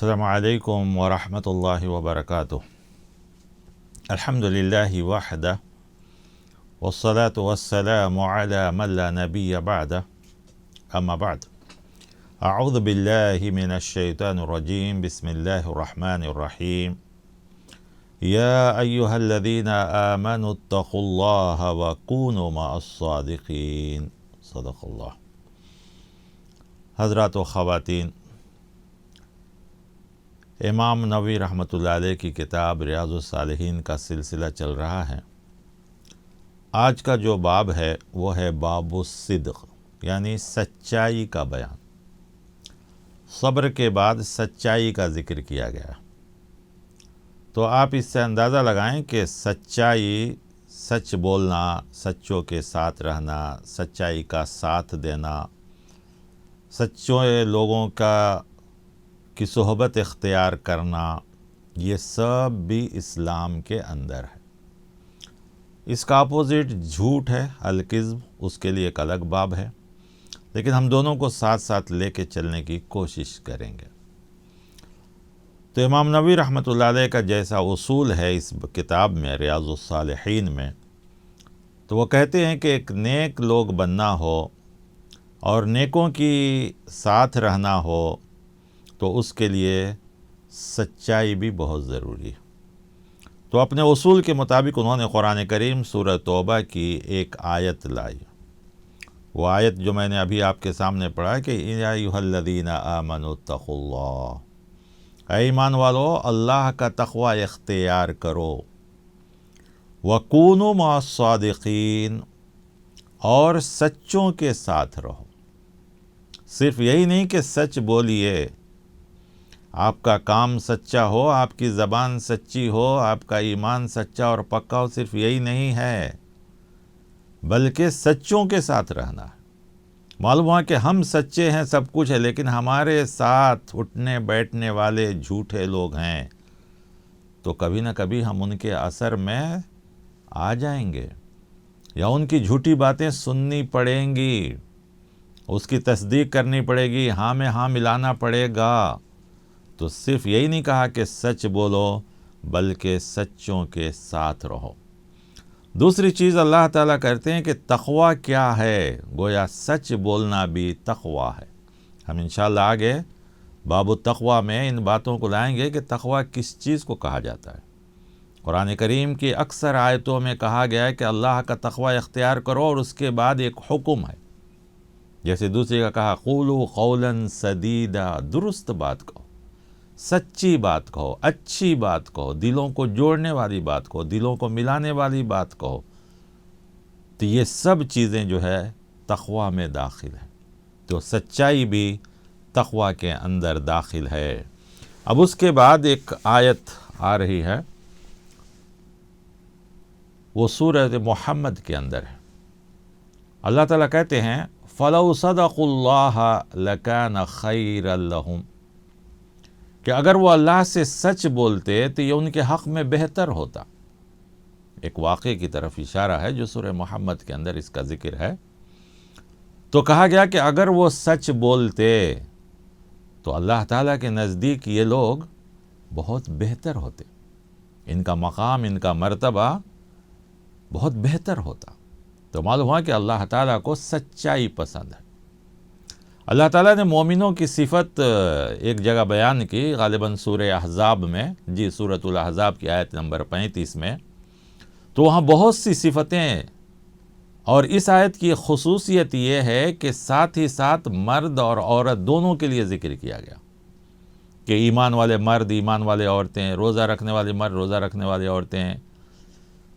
السلام علیکم ورحمۃ اللہ وبرکاتہ۔ الحمدللہ وحدہ والصلاة والسلام علی من لا نبی بعدہ، اما بعد، اعوذ باللہ من الشیطان الرجیم، بسم اللہ الرحمن الرحیم۔ یا ایہا الذین آمنوا اتقوا اللہ وکونوا مع الصادقین۔ صدق اللہ۔ حضرات و خواتین، امام نووی رحمۃ اللہ علیہ کی کتاب ریاض الصالحین کا سلسلہ چل رہا ہے۔ آج کا جو باب ہے وہ ہے باب الصدق، یعنی سچائی کا بیان۔ صبر کے بعد سچائی کا ذکر کیا گیا، تو آپ اس سے اندازہ لگائیں کہ سچائی، سچ بولنا، سچوں کے ساتھ رہنا، سچائی کا ساتھ دینا، سچوں لوگوں کی صحبت اختیار کرنا، یہ سب بھی اسلام کے اندر ہے۔ اس کا اپوزٹ جھوٹ ہے، الکذب، اس کے لیے ایک الگ باب ہے، لیکن ہم دونوں کو ساتھ ساتھ لے کے چلنے کی کوشش کریں گے۔ تو امام نووی رحمۃ اللہ علیہ کا جیسا اصول ہے اس کتاب میں، ریاض الصالحین میں، تو وہ کہتے ہیں کہ ایک نیک لوگ بننا ہو اور نیکوں کی ساتھ رہنا ہو تو اس کے لیے سچائی بھی بہت ضروری ہے۔ تو اپنے اصول کے مطابق انہوں نے قرآن کریم سورہ توبہ کی ایک آیت لائی۔ وہ آیت جو میں نے ابھی آپ کے سامنے پڑھا کہ یا ایھا الذین آمنوا اتقوا اللہ، اے ایمان والو اللہ کا تقوی اختیار کرو، وکونوا مع الصادقین، اور سچوں کے ساتھ رہو۔ صرف یہی نہیں کہ سچ بولیے، آپ کا کام سچا ہو، آپ کی زبان سچی ہو، آپ کا ایمان سچا اور پکا ہو، صرف یہی نہیں ہے، بلکہ سچوں کے ساتھ رہنا ہے۔ معلوم ہوا کہ ہم سچے ہیں، سب کچھ ہے، لیکن ہمارے ساتھ اٹھنے بیٹھنے والے جھوٹے لوگ ہیں، تو کبھی نہ کبھی ہم ان کے اثر میں آ جائیں گے، یا ان کی جھوٹی باتیں سننی پڑیں گی، اس کی تصدیق کرنی پڑے گی، ہاں میں ہاں ملانا پڑے گا۔ تو صرف یہی نہیں کہا کہ سچ بولو، بلکہ سچوں کے ساتھ رہو۔ دوسری چیز اللہ تعالیٰ کہتے ہیں کہ تقوی کیا ہے، گویا سچ بولنا بھی تقوی ہے۔ ہم انشاءاللہ آگے باب التقوی میں ان باتوں کو لائیں گے کہ تقوی کس چیز کو کہا جاتا ہے۔ قرآن کریم کی اکثر آیتوں میں کہا گیا ہے کہ اللہ کا تقوی اختیار کرو، اور اس کے بعد ایک حکم ہے، جیسے دوسری کا کہا قولوا قولا سدیدا، درست بات کہو، سچی بات کہو، اچھی بات کہو، دلوں کو جوڑنے والی بات کہو، دلوں کو ملانے والی بات کہو۔ تو یہ سب چیزیں جو ہے تقوی میں داخل ہیں، تو سچائی بھی تقوی کے اندر داخل ہے۔ اب اس کے بعد ایک آیت آ رہی ہے، وہ سورہ محمد کے اندر ہے۔ اللہ تعالیٰ کہتے ہیں فَلَوْ صَدَقُوا اللَّهَ لَكَانَ خَيْرًا لَهُمْ، کہ اگر وہ اللہ سے سچ بولتے تو یہ ان کے حق میں بہتر ہوتا۔ ایک واقعے کی طرف اشارہ ہے جو سورہ محمد کے اندر اس کا ذکر ہے۔ تو کہا گیا کہ اگر وہ سچ بولتے تو اللہ تعالیٰ کے نزدیک یہ لوگ بہت بہتر ہوتے، ان کا مقام، ان کا مرتبہ بہت بہتر ہوتا۔ تو معلوم ہوا کہ اللہ تعالیٰ کو سچائی پسند ہے۔ اللہ تعالیٰ نے مومنوں کی صفت ایک جگہ بیان کی، غالباً سورہ احزاب میں، سورۃ الاحزاب کی آیت نمبر 35 میں، تو وہاں بہت سی صفتیں، اور اس آیت کی خصوصیت یہ ہے کہ ساتھ ہی ساتھ مرد اور عورت دونوں کے لیے ذکر کیا گیا، کہ ایمان والے مرد، ایمان والے عورتیں، روزہ رکھنے والے مرد، روزہ رکھنے والی عورتیں۔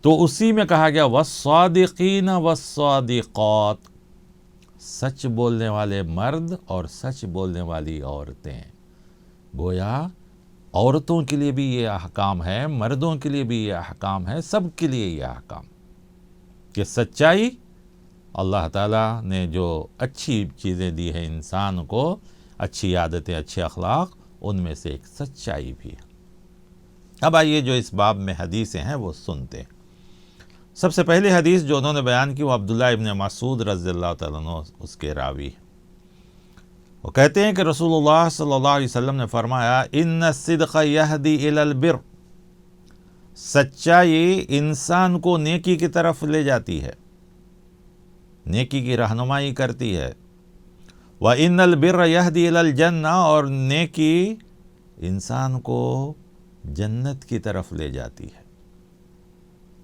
تو اسی میں کہا گیا والصادقین والصادقات، سچ بولنے والے مرد اور سچ بولنے والی عورتیں۔ گویا عورتوں کے لیے بھی یہ احکام ہے، مردوں کے لیے بھی یہ احکام ہے، سب کے لیے یہ احکام کہ سچائی، اللہ تعالیٰ نے جو اچھی چیزیں دی ہیں انسان کو، اچھی عادتیں، اچھے اخلاق، ان میں سے ایک سچائی بھی ہے۔ اب آئیے جو اس باب میں حدیثیں ہیں وہ سنتے ہیں۔ سب سے پہلی حدیث جو انہوں نے بیان کی وہ عبداللہ ابن مسعود رضی اللہ تعالیٰ عنہ اس کے راوی۔ وہ کہتے ہیں کہ رسول اللہ صلی اللہ علیہ وسلم نے فرمایا ان الصدق یہدی الی البر، سچائی انسان کو نیکی کی طرف لے جاتی ہے، نیکی کی رہنمائی کرتی ہے۔ وَإِنَّ الْبِرَّ يَهْدِي إِلَى الْجَنَّةِ، اور نیکی انسان کو جنت کی طرف لے جاتی ہے۔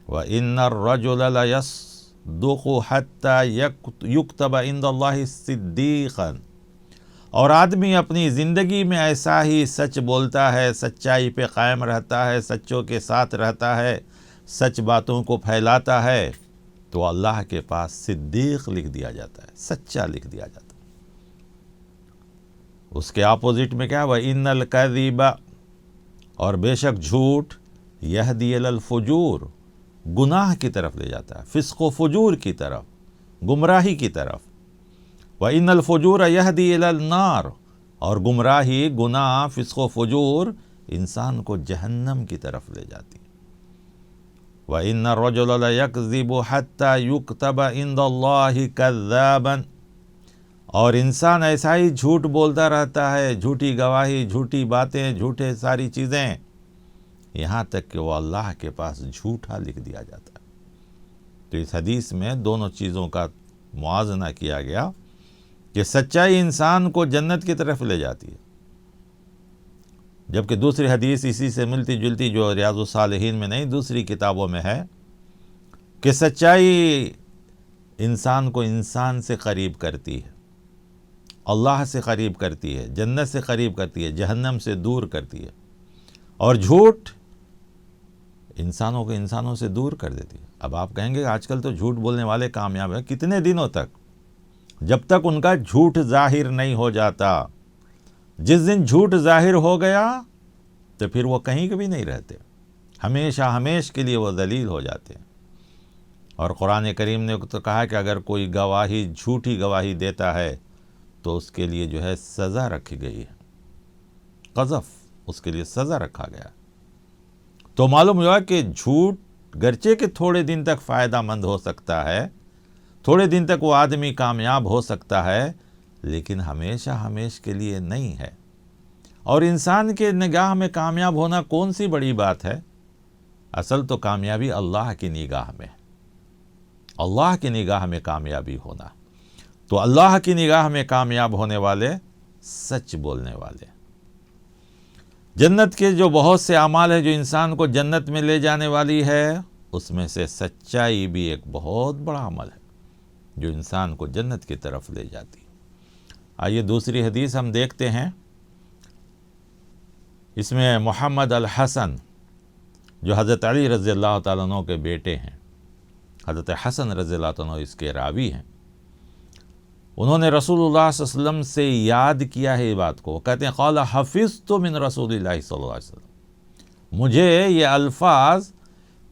وَإِنَّ الرَّجُلَ لَيَصْدُقُ حَتَّى يُكْتَبَ عِندَ اللَّهِ صِدِّيقًا، اور آدمی اپنی زندگی میں ایسا ہی سچ بولتا ہے، سچائی پہ قائم رہتا ہے، سچوں کے ساتھ رہتا ہے، سچ باتوں کو پھیلاتا ہے، تو اللہ کے پاس صدیق لکھ دیا جاتا ہے، سچا لکھ دیا جاتا ہے۔ اس کے اپوزٹ میں کیا؟ وَإِنَّ الْكَذِبَ، اور بے شک جھوٹ، یہدی الی الفجور، گناہ کی طرف لے جاتا ہے، فسق و فجور کی طرف، گمراہی کی طرف۔ وَإِنَّ الْفُجُورَ يَهْدِي إِلَى النَّارِ، اور گمراہی، گناہ، فسق و فجور انسان کو جہنم کی طرف لے جاتی ہے۔ وَإِنَّ الرَّجُلَ لَيَكْذِبُ حَتَّى يُكْتَبَ عِندَ اللَّهِ كَذَّابًا، اور انسان ایسا ہی جھوٹ بولتا رہتا ہے، جھوٹی گواہی، جھوٹی باتیں، جھوٹے ساری چیزیں، یہاں تک کہ وہ اللہ کے پاس جھوٹا لکھ دیا جاتا ہے۔ تو اس حدیث میں دونوں چیزوں کا موازنہ کیا گیا کہ سچائی انسان کو جنت کی طرف لے جاتی ہے، جبکہ دوسری حدیث اسی سے ملتی جلتی جو ریاض الصالحین میں نہیں دوسری کتابوں میں ہے کہ سچائی انسان کو انسان سے قریب کرتی ہے، اللہ سے قریب کرتی ہے، جنت سے قریب کرتی ہے، جہنم سے دور کرتی ہے، اور جھوٹ انسانوں کو انسانوں سے دور کر دیتی ہے۔ اب آپ کہیں گے آج کل تو جھوٹ بولنے والے کامیاب ہیں، کتنے دنوں تک؟ جب تک ان کا جھوٹ ظاہر نہیں ہو جاتا۔ جس دن جھوٹ ظاہر ہو گیا تو پھر وہ کہیں بھی نہیں رہتے، ہمیشہ ہمیش کے لیے وہ ذلیل ہو جاتے ہیں۔ اور قرآن کریم نے تو کہا کہ اگر کوئی گواہی، جھوٹی گواہی دیتا ہے تو اس کے لیے جو ہے سزا رکھی گئی ہے، قذف، اس کے لیے سزا رکھا گیا۔ تو معلوم ہوا کہ جھوٹ گرچہ کہ تھوڑے دن تک فائدہ مند ہو سکتا ہے، تھوڑے دن تک وہ آدمی کامیاب ہو سکتا ہے، لیکن ہمیشہ ہمیش کے لیے نہیں ہے۔ اور انسان کے نگاہ میں کامیاب ہونا کون سی بڑی بات ہے؟ اصل تو کامیابی اللہ کی نگاہ میں، اللہ کی نگاہ میں کامیابی ہونا۔ تو اللہ کی نگاہ میں کامیاب ہونے والے سچ بولنے والے۔ جنت کے جو بہت سے اعمال ہیں جو انسان کو جنت میں لے جانے والی ہے، اس میں سے سچائی بھی ایک بہت بڑا عمل ہے جو انسان کو جنت کی طرف لے جاتی ہے۔ آئیے دوسری حدیث ہم دیکھتے ہیں۔ اس میں محمد الحسن جو حضرت علی رضی اللہ تعالیٰ عنہ کے بیٹے ہیں، حضرت حسن رضی اللہ تعالیٰ عنہ اس کے راوی ہیں، انہوں نے رسول اللہ صلی اللہ علیہ وسلم سے یاد کیا ہے یہ بات کو۔ وہ کہتے ہیں قال حفظت من رسول اللہ صلی اللہ علیہ وسلم، مجھے یہ الفاظ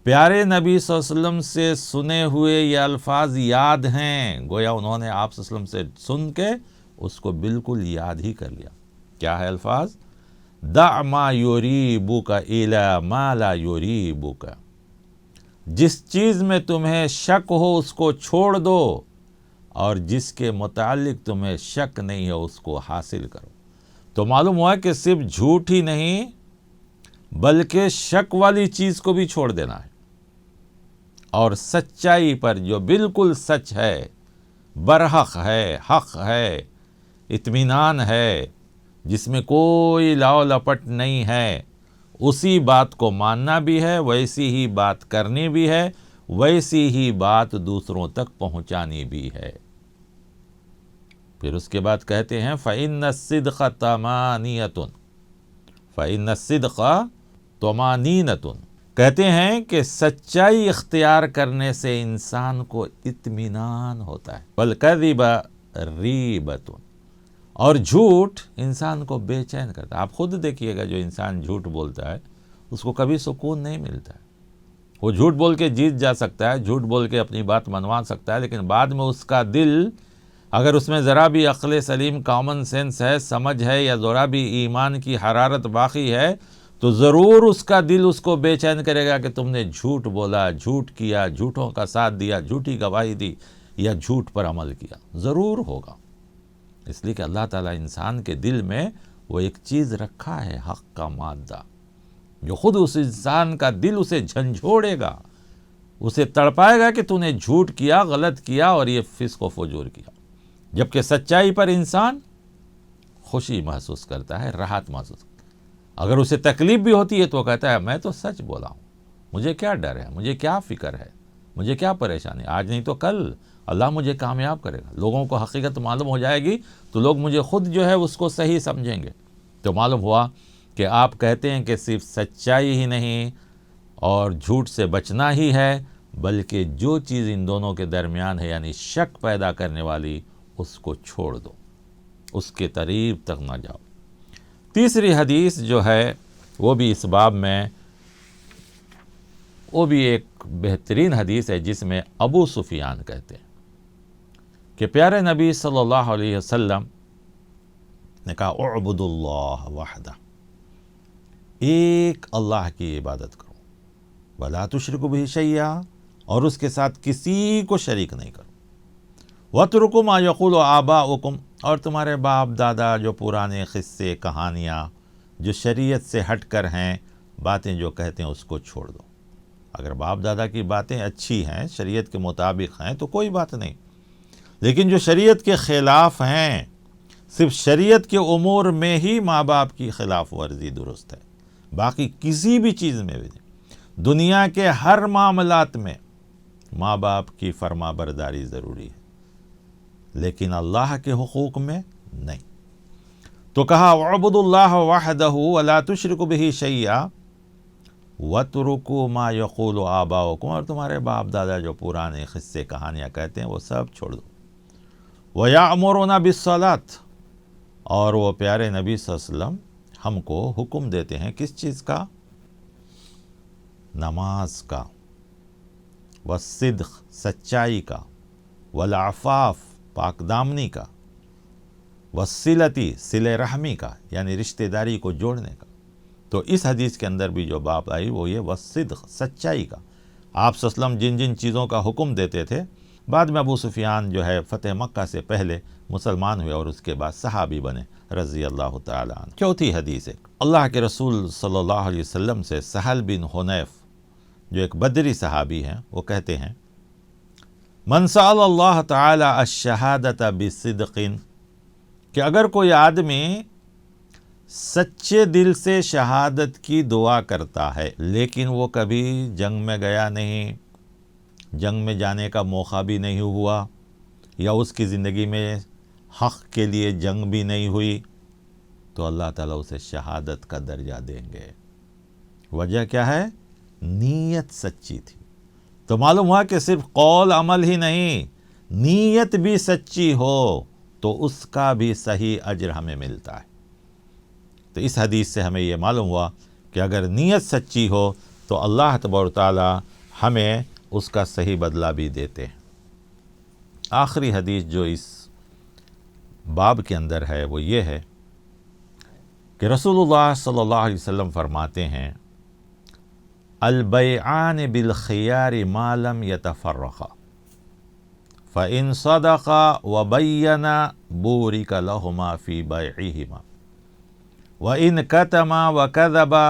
پیارے نبی صلی اللہ علیہ وسلم سے سنے ہوئے یہ الفاظ یاد ہیں، گویا انہوں نے آپ صلی اللہ علیہ وسلم سے سن کے اس کو بالکل یاد ہی کر لیا۔ کیا ہے الفاظ؟ دع ما یریبک الی ما لا یریبک، جس چیز میں تمہیں شک ہو اس کو چھوڑ دو، اور جس کے متعلق تمہیں شک نہیں ہے اس کو حاصل کرو۔ تو معلوم ہوا کہ صرف جھوٹ ہی نہیں بلکہ شک والی چیز کو بھی چھوڑ دینا ہے، اور سچائی پر جو بالکل سچ ہے، برحق ہے، حق ہے، اطمینان ہے، جس میں کوئی لاؤ لپٹ نہیں ہے، اسی بات کو ماننا بھی ہے، ویسی ہی بات کرنی بھی ہے، ویسی ہی بات دوسروں تک پہنچانی بھی ہے۔ پھر اس کے بعد کہتے ہیں فَإِنَّ الصِّدْقَ طَمَانِيَةٌ، فَإِنَّ الصِّدْقَ طَمَانِينَةٌ، کہتے ہیں کہ سچائی اختیار کرنے سے انسان کو اطمینان ہوتا ہے۔ وَالْكَذِبَ رِيبَةٌ، اور جھوٹ انسان کو بے چین کرتا ہے۔ آپ خود دیکھیے گا جو انسان جھوٹ بولتا ہے اس کو کبھی سکون نہیں ملتا ہے۔ وہ جھوٹ بول کے جیت جا سکتا ہے، جھوٹ بول کے اپنی بات منوا سکتا ہے، لیکن بعد میں اس کا دل، اگر اس میں ذرا بھی عقل سلیم، کامن سینس ہے، سمجھ ہے، یا ذرا بھی ایمان کی حرارت باقی ہے، تو ضرور اس کا دل اس کو بے چین کرے گا کہ تم نے جھوٹ بولا، جھوٹ کیا، جھوٹوں کا ساتھ دیا، جھوٹی گواہی دی، یا جھوٹ پر عمل کیا، ضرور ہوگا۔ اس لیے کہ اللہ تعالیٰ انسان کے دل میں وہ ایک چیز رکھا ہے، حق کا مادہ، جو خود اس انسان کا دل اسے جھنجھوڑے گا، اسے تڑپائے گا کہ تو نے جھوٹ کیا، غلط کیا اور یہ فسق و فجور کیا. جبکہ سچائی پر انسان خوشی محسوس کرتا ہے، راحت محسوس کرتا ہے. اگر اسے تکلیف بھی ہوتی ہے تو کہتا ہے میں تو سچ بولا ہوں، مجھے کیا ڈر ہے، مجھے کیا فکر ہے، مجھے کیا پریشانی، آج نہیں تو کل اللہ مجھے کامیاب کرے گا. لوگوں کو حقیقت معلوم ہو جائے گی تو لوگ مجھے خود جو ہے اس کو صحیح سمجھیں گے. تو معلوم ہوا کہ آپ کہتے ہیں کہ صرف سچائی ہی نہیں اور جھوٹ سے بچنا ہی ہے، بلکہ جو چیز ان دونوں کے درمیان ہے یعنی شک پیدا کرنے والی، اس کو چھوڑ دو، اس کے قریب تک نہ جاؤ. تیسری حدیث جو ہے وہ بھی اس باب میں، وہ بھی ایک بہترین حدیث ہے، جس میں ابو سفیان کہتے ہیں کہ پیارے نبی صلی اللہ علیہ وسلم نے کہا اعبدوا اللہ وحدہ، ایک اللہ کی عبادت کرو، ولا تشرکوا بہ شیئا، اور اس کے ساتھ کسی کو شریک نہیں کرو، واترکوا ما یقول آباؤکم، اور تمہارے باپ دادا جو پرانے قصے کہانیاں جو شریعت سے ہٹ کر ہیں، باتیں جو کہتے ہیں اس کو چھوڑ دو. اگر باپ دادا کی باتیں اچھی ہیں، شریعت کے مطابق ہیں تو کوئی بات نہیں، لیکن جو شریعت کے خلاف ہیں، صرف شریعت کے امور میں ہی ماں باپ کی خلاف ورزی درست ہے، باقی کسی بھی چیز میں بھی نہیں. دنیا کے ہر معاملات میں ماں باپ کی فرما برداری ضروری ہے، لیکن اللہ کے حقوق میں نہیں. تو کہا اعبدوا اللہ وحدہ ولا تشرکوا بہ شیئا واترکوا ما یقول آباؤکم، اور تمہارے باپ دادا جو پرانے قصے کہانیاں کہتے ہیں وہ سب چھوڑ دو. وَيَأْمُرُنَا بِالصَّلَاةِ، اور وہ پیارے نبی صلی اللہ علیہ وسلم ہم کو حکم دیتے ہیں کس چیز کا؟ نماز کا، والصدق سچائی کا، والعفاف پاک دامنی کا، والصلتی صلہ رحمی کا یعنی رشتہ داری کو جوڑنے کا. تو اس حدیث کے اندر بھی جو باب آئی وہ یہ والصدق سچائی کا. آپ صلی اللہ علیہ وسلم جن جن چیزوں کا حکم دیتے تھے، بعد میں ابو سفیان جو ہے فتح مکہ سے پہلے مسلمان ہوئے اور اس کے بعد صحابی بنے رضی اللہ تعالیٰ عنہ. چوتھی حدیث ہے اللہ کے رسول صلی اللہ علیہ وسلم سے سہل بن حنیف جو ایک بدری صحابی ہیں، وہ کہتے ہیں من سأل اللہ تعالی الشہادت بصدق، کہ اگر کوئی آدمی سچے دل سے شہادت کی دعا کرتا ہے لیکن وہ کبھی جنگ میں گیا نہیں، جنگ میں جانے کا موقع بھی نہیں ہوا، یا اس کی زندگی میں حق کے لیے جنگ بھی نہیں ہوئی، تو اللہ تعالیٰ اسے شہادت کا درجہ دیں گے. وجہ کیا ہے؟ نیت سچی تھی. تو معلوم ہوا کہ صرف قول عمل ہی نہیں، نیت بھی سچی ہو تو اس کا بھی صحیح اجر ہمیں ملتا ہے. تو اس حدیث سے ہمیں یہ معلوم ہوا کہ اگر نیت سچی ہو تو اللہ تبارک و تعالی ہمیں اس کا صحیح بدلہ بھی دیتے ہیں. آخری حدیث جو اس باب کے اندر ہے وہ یہ ہے کہ رسول اللہ صلی اللہ علیہ وسلم فرماتے ہیں البیعان بالخیار ما لم یتفرقا فإن صدقا وبینا بورک لہما فی بیعہما وإن کتما وکذبا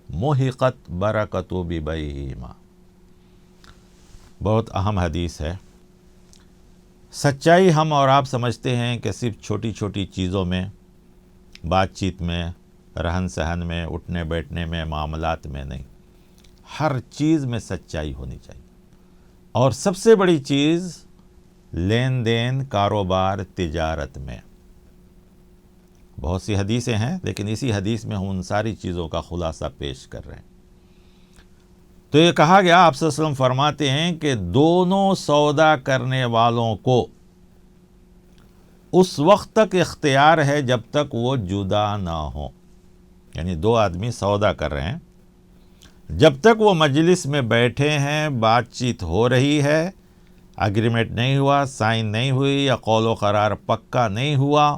محقت برکت ببیعہما. بہت اہم حدیث ہے. سچائی ہم اور آپ سمجھتے ہیں کہ صرف چھوٹی چھوٹی چیزوں میں، بات چیت میں، رہن سہن میں، اٹھنے بیٹھنے میں، معاملات میں نہیں، ہر چیز میں سچائی ہونی چاہیے. اور سب سے بڑی چیز لین دین، کاروبار، تجارت میں. بہت سی حدیثیں ہیں لیکن اسی حدیث میں ہم ان ساری چیزوں کا خلاصہ پیش کر رہے ہیں. تو یہ کہا گیا، آپ صلی اللہ علیہ وسلم فرماتے ہیں کہ دونوں سودا کرنے والوں کو اس وقت تک اختیار ہے جب تک وہ جدا نہ ہوں. یعنی دو آدمی سودا کر رہے ہیں، جب تک وہ مجلس میں بیٹھے ہیں، بات چیت ہو رہی ہے، اگریمنٹ نہیں ہوا، سائن نہیں ہوئی، یا قول و قرار پکا نہیں ہوا،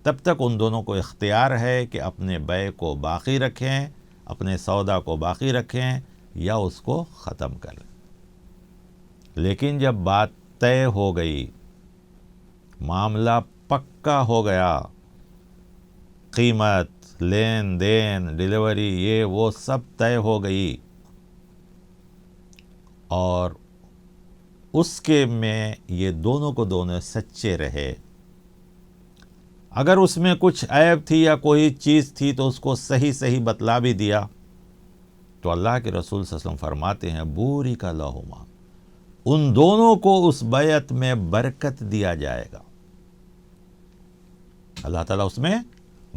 تب تک ان دونوں کو اختیار ہے کہ اپنے بیع کو باقی رکھیں، اپنے سودا کو باقی رکھیں یا اس کو ختم کریں. لیکن جب بات طے ہو گئی، معاملہ پکا ہو گیا، قیمت، لین دین، ڈیلیوری، یہ وہ سب طے ہو گئی، اور اس کے میں یہ دونوں کو دونوں سچے رہے۔ اگر اس میں کچھ عیب تھی یا کوئی چیز تھی تو اس کو صحیح بتلا بھی دیا، تو اللہ کے رسول صلی اللہ علیہ وسلم فرماتے ہیں بورک لہما، ان دونوں کو اس بیعت میں برکت دیا جائے گا۔ اللہ تعالیٰ اس میں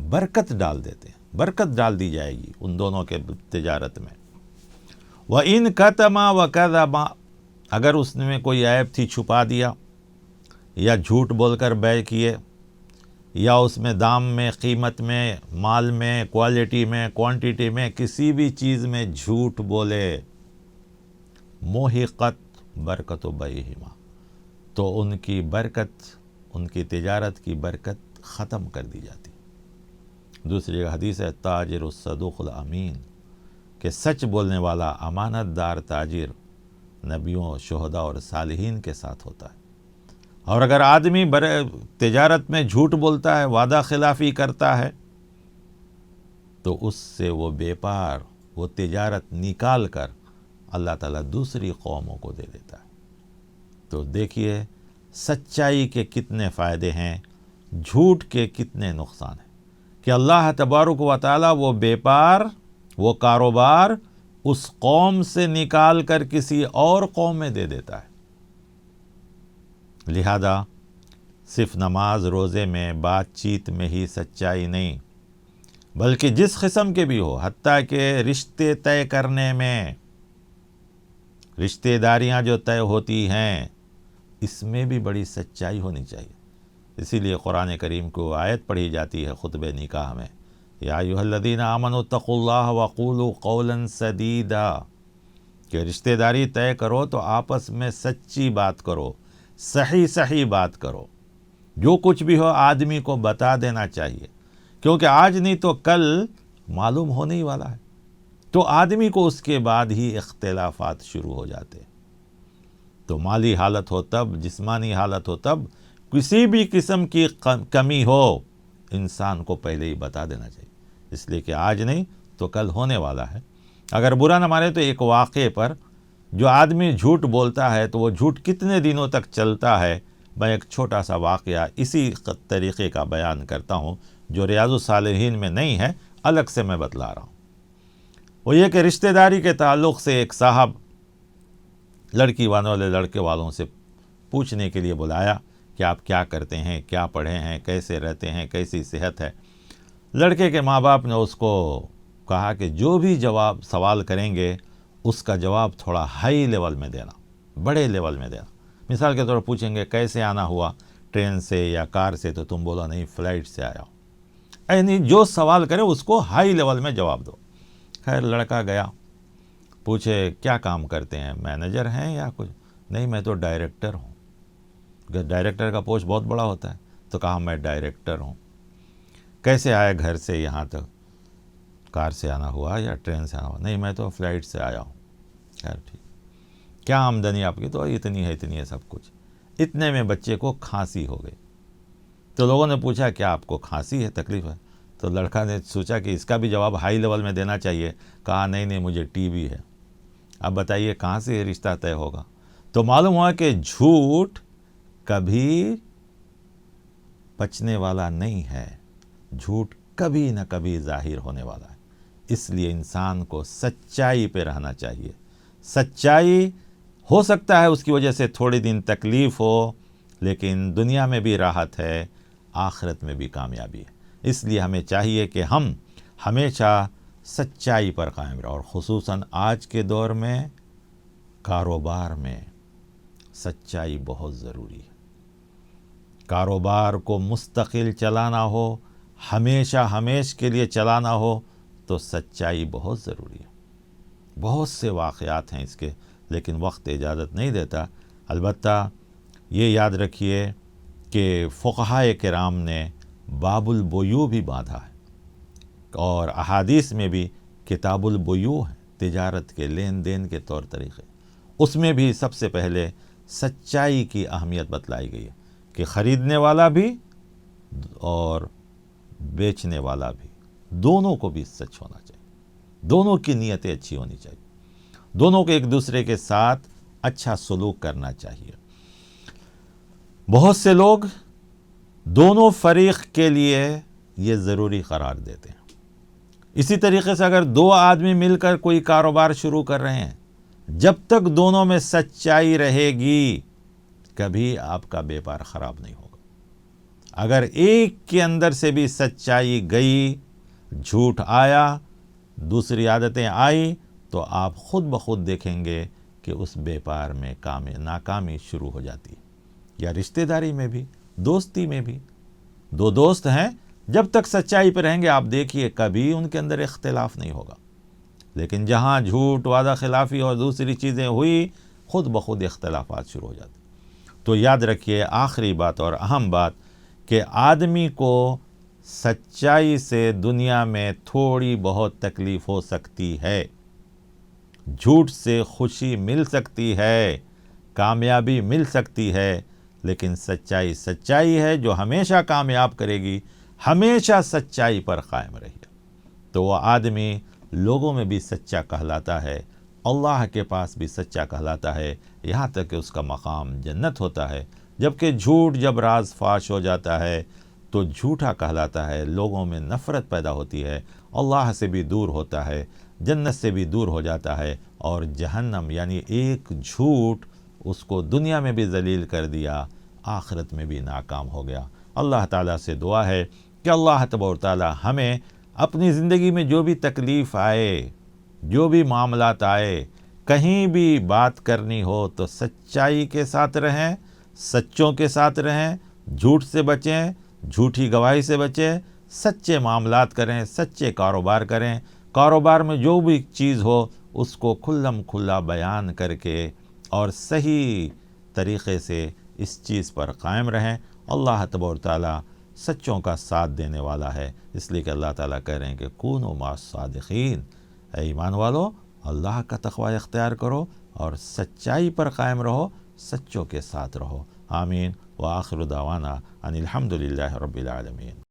برکت ڈال دیتے ہیں، برکت ڈال دی جائے گی ان دونوں کے تجارت میں۔ وَإِن كَتَمَا وَكَذَبَا، اگر اس میں کوئی عیب تھی چھپا دیا، یا جھوٹ بول کر بیع کیے، یا اس میں دام میں، قیمت میں، مال میں، کوالٹی میں، کوانٹیٹی میں، کسی بھی چیز میں جھوٹ بولے، محقت برکت بیعہما، تو ان کی برکت، ان کی تجارت کی برکت ختم کر دی جاتی۔ دوسری حدیث ہے تاجر الصدوق الامین، کہ سچ بولنے امانت دار تاجر نبیوں، شہداء اور صالحین کے ساتھ ہوتا ہے۔ اور اگر آدمی تجارت میں جھوٹ بولتا ہے، وعدہ خلافی کرتا ہے، تو اس سے وہ بیپار، وہ تجارت نکال کر اللہ تعالیٰ دوسری قوموں کو دے دیتا ہے۔ تو دیکھیے سچائی کے کتنے فائدے ہیں، جھوٹ کے کتنے نقصان ہیں، کہ اللہ تبارک و تعالیٰ وہ بیپار، وہ کاروبار اس قوم سے نکال کر کسی اور قوم میں دے دیتا ہے۔ لہذا صرف نماز روزے میں، بات چیت میں ہی سچائی نہیں، بلکہ جس قسم کے بھی ہو، حتیٰ کہ رشتے طے کرنے میں، رشتے داریاں جو طے ہوتی ہیں، اس میں بھی بڑی سچائی ہونی چاہیے۔ اسی لیے قرآن کریم کو آیت پڑھی جاتی ہے خطبہ نکاح میں، یا ایھا الذین آمنوا اتقوا اللہ وقولوا قولا سدیدا، کہ رشتہ داری طے کرو تو آپس میں سچی بات کرو، صحیح بات کرو، جو کچھ بھی ہو آدمی کو بتا دینا چاہیے، کیونکہ آج نہیں تو کل معلوم ہونے ہی والا ہے، تو آدمی کو اس کے بعد ہی اختلافات شروع ہو جاتے ہیں۔ تو مالی حالت ہو تب، جسمانی حالت ہو تب، کسی بھی قسم کی کمی ہو، انسان کو پہلے ہی بتا دینا چاہیے، اس لیے کہ آج نہیں تو کل ہونے والا ہے۔ اگر برا نہ مانے تو ایک واقعے پر، جو آدمی جھوٹ بولتا ہے تو وہ جھوٹ کتنے دنوں تک چلتا ہے، میں ایک چھوٹا سا واقعہ اسی طریقے کا بیان کرتا ہوں، جو ریاض الصالحین میں نہیں ہے، الگ سے میں بتلا رہا ہوں۔ وہ یہ کہ رشتہ داری کے تعلق سے ایک صاحب لڑکی لڑکے والوں سے پوچھنے کے لیے بلایا کہ آپ کیا کرتے ہیں، کیا پڑھے ہیں، کیسے رہتے ہیں، کیسی صحت ہے۔ لڑکے کے ماں باپ نے اس کو کہا کہ جو بھی سوال کریں گے اس کا جواب تھوڑا ہائی لیول میں دینا، بڑے لیول میں دینا۔ مثال کے طور پر پوچھیں گے کیسے آنا ہوا، ٹرین سے یا کار سے، تو تم بولو نہیں فلائٹ سے آیا ہوں۔ یعنی جو سوال کرے اس کو ہائی لیول میں جواب دو۔ خیر لڑکا گیا، پوچھے کیا کام کرتے ہیں، مینیجر ہیں یا کچھ؟ نہیں میں تو ڈائریکٹر ہوں۔ ڈائریکٹر کا پوسٹ بہت بڑا ہوتا ہے، تو کہا میں ڈائریکٹر ہوں۔ کیسے آئے گھر سے یہاں تک، کار سے آنا ہوا یا ٹرین سے آنا ہوا؟ نہیں میں تو فلائٹ سے آیا ہوں۔ خیر ٹھیک، کیا آمدنی آپ کی؟ تو اتنی ہے سب کچھ۔ اتنے میں بچے کو کھانسی ہو گئی، تو لوگوں نے پوچھا کیا آپ کو کھانسی ہے، تکلیف ہے؟ تو لڑکا نے سوچا کہ اس کا بھی جواب ہائی لیول میں دینا چاہیے، کہا نہیں مجھے ٹی بی ہے۔ اب بتائیے کہاں سے یہ رشتہ طے ہوگا؟ تو معلوم ہوا کہ جھوٹ کبھی بچنے والا نہیں ہے، جھوٹ کبھی نہ کبھی ظاہر ہونے والا ہے۔ اس لیے انسان کو سچائی پہ رہنا چاہیے۔ سچائی ہو سکتا ہے اس کی وجہ سے تھوڑی دن تکلیف ہو، لیکن دنیا میں بھی راحت ہے، آخرت میں بھی کامیابی ہے۔ اس لیے ہمیں چاہیے کہ ہم ہمیشہ سچائی پر قائم رہیں، اور خصوصاً آج کے دور میں کاروبار میں سچائی بہت ضروری ہے۔ کاروبار کو مستقل چلانا ہو، ہمیشہ کے لیے چلانا ہو، تو سچائی بہت ضروری ہے۔ بہت سے واقعات ہیں اس کے، لیکن وقت اجازت نہیں دیتا۔ البتہ یہ یاد رکھیے کہ فقہائے کرام نے باب البیوع بھی باندھا ہے، اور احادیث میں بھی کتاب البیوع ہے، تجارت کے لین دین کے طور طریقے، اس میں بھی سب سے پہلے سچائی کی اہمیت بتلائی گئی ہے کہ خریدنے والا بھی اور بیچنے والا بھی دونوں کو بھی سچ ہونا چاہیے، دونوں کی نیتیں اچھی ہونی چاہیے، دونوں کو ایک دوسرے کے ساتھ اچھا سلوک کرنا چاہیے۔ بہت سے لوگ دونوں فریق کے لیے یہ ضروری قرار دیتے ہیں۔ اسی طریقے سے اگر دو آدمی مل کر کوئی کاروبار شروع کر رہے ہیں، جب تک دونوں میں سچائی رہے گی کبھی آپ کا بیپار خراب نہیں ہوگا۔ اگر ایک کے اندر سے بھی سچائی گئی، جھوٹ آیا، دوسری عادتیں آئی، تو آپ خود بخود دیکھیں گے کہ اس بیپار میں ناکامی شروع ہو جاتی ہے۔ یا رشتہ داری میں بھی، دوستی میں بھی، دو دوست ہیں، جب تک سچائی پہ رہیں گے آپ دیکھیے کبھی ان کے اندر اختلاف نہیں ہوگا، لیکن جہاں جھوٹ، وعدہ خلافی اور دوسری چیزیں ہوئی، خود بخود اختلافات شروع ہو جاتے۔ تو یاد رکھیے آخری بات اور اہم بات کہ آدمی کو سچائی سے دنیا میں تھوڑی بہت تکلیف ہو سکتی ہے، جھوٹ سے خوشی مل سکتی ہے، کامیابی مل سکتی ہے، لیکن سچائی ہے جو ہمیشہ کامیاب کرے گی، ہمیشہ سچائی پر قائم رہے گا، تو وہ آدمی لوگوں میں بھی سچا کہلاتا ہے، اللہ کے پاس بھی سچا کہلاتا ہے، یہاں تک کہ اس کا مقام جنت ہوتا ہے۔ جبکہ جھوٹ جب راز فاش ہو جاتا ہے تو جھوٹا کہلاتا ہے، لوگوں میں نفرت پیدا ہوتی ہے، اللہ سے بھی دور ہوتا ہے، جنت سے بھی دور ہو جاتا ہے، اور جہنم یعنی ایک جھوٹ اس کو دنیا میں بھی ذلیل کر دیا، آخرت میں بھی ناکام ہو گیا۔ اللہ تعالیٰ سے دعا ہے کہ اللہ تبارک و تعالیٰ ہمیں اپنی زندگی میں جو بھی تکلیف آئے، جو بھی معاملات آئے، کہیں بھی بات کرنی ہو تو سچائی کے ساتھ رہیں، سچوں کے ساتھ رہیں، جھوٹ سے بچیں، جھوٹی گواہی سے بچیں، سچے معاملات کریں، سچے کاروبار کریں، کاروبار میں جو بھی چیز ہو اس کو کھلم کھلا بیان کر کے اور صحیح طریقے سے اس چیز پر قائم رہیں۔ اللہ تبارک و تعالیٰ سچوں کا ساتھ دینے والا ہے، اس لیے کہ اللہ تعالیٰ کہہ رہے ہیں کہ کونوا مع الصادقین، اے ایمان والو اللہ کا تقوی اختیار کرو اور سچائی پر قائم رہو، سچوں کے ساتھ رہو۔ آمین۔ وآخر دعوانا ان الحمد للہ رب العالمین۔